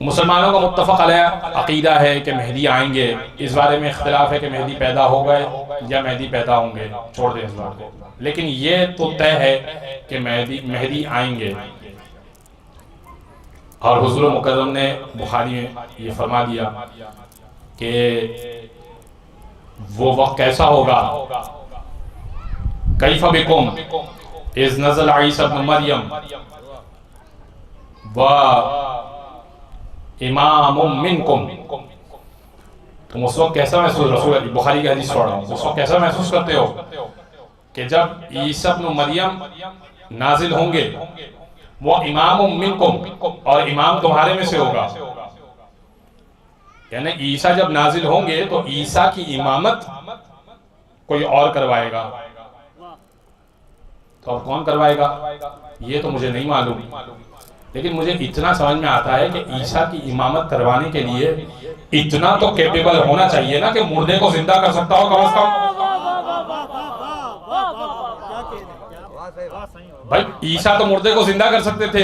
मुसलमानों का मुत्तफ़क़ अलैह अक़ीदा है कि मेहदी आएंगे। इस बारे में इख्तिलाफ है कि मेहदी पैदा हो गए या मेहदी पैदा होंगे, छोड़ दें इस बात को, लेकिन ये तो तय है कि मेहदी आएंगे। और हुज़ूर मुकर्रम ने बुखारी में ये फरमा दिया कि वो वक्त कैसा होगा, कैफ़ बिकुम इज़ नज़ल ईसा इब्न मरियम व इमामुम मिनकुम। तुम उस वक्त कैसा महसूस, रसूल बुखारी की हदीस पढ़ रहा हूँ, उस वक्त कैसा महसूस करते हो कि जब ईसा इब्न मरियम नाजिल होंगे, वो इमामुम मिनकुम, और इमाम तुम्हारे में से होगा। यानी ईसा जब नाजिल होंगे तो ईसा की इमामत कोई और करवाएगा। तो अब कौन करवाएगा ये तो मुझे नहीं मालूम, लेकिन मुझे इतना समझ में आता है कि ईसा की इमामत करवाने के लिए इतना तो कैपेबल होना चाहिए ना कि मुर्दे को जिंदा कर सकता हो कम से कम। भाई ईसा तो मुर्दे को जिंदा कर सकते थे,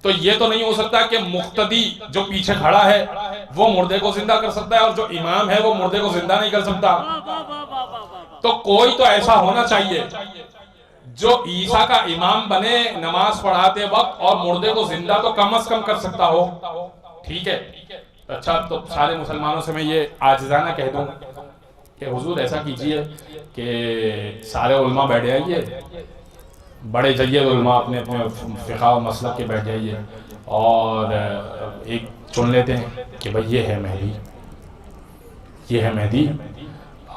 तो ये तो नहीं हो सकता कि मुक्तदी जो पीछे खड़ा है वो मुर्दे को जिंदा कर सकता है और जो इमाम है वो मुर्दे को जिंदा नहीं कर सकता। तो कोई तो ऐसा होना चाहिए जो ईसा का इमाम बने नमाज पढ़ाते वक्त और मुर्दे को जिंदा तो कम से कम कर सकता हो। ठीक है, अच्छा, तो सारे मुसलमानों से मैं ये आजिज़ाना कह दूं कि हुजूर ऐसा कीजिए कि सारे उलमा बैठ जाइए, बड़े जय्यद उलमा अपने अपने फ़िक़्ह व मसलक के बैठ जाइए और एक चुन लेते हैं कि भाई ये है मेहदी, ये है मेहदी,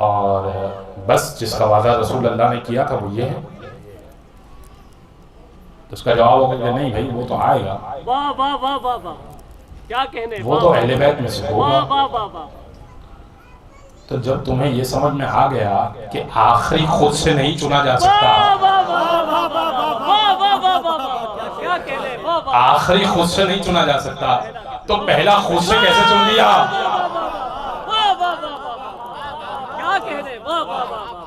और बस जिसका वादा रसूल अल्लाह ने किया था वो ये है। तो उसका जवाब होगा कि नहीं भाई वो तो आएगा, वाह वाह वाह वाह वाह, क्या कहने, वो तो अहले बैत में से होगा। वाह वाह वाह वाह। तो जब तुम्हें ये समझ में आ गया कि आखिरी खुद से नहीं चुना जा सकता, आखिरी खुद से नहीं चुना जा सकता, तो पहला खुद से कैसे चुन लिया? क्या कहने, वाह वाह वाह।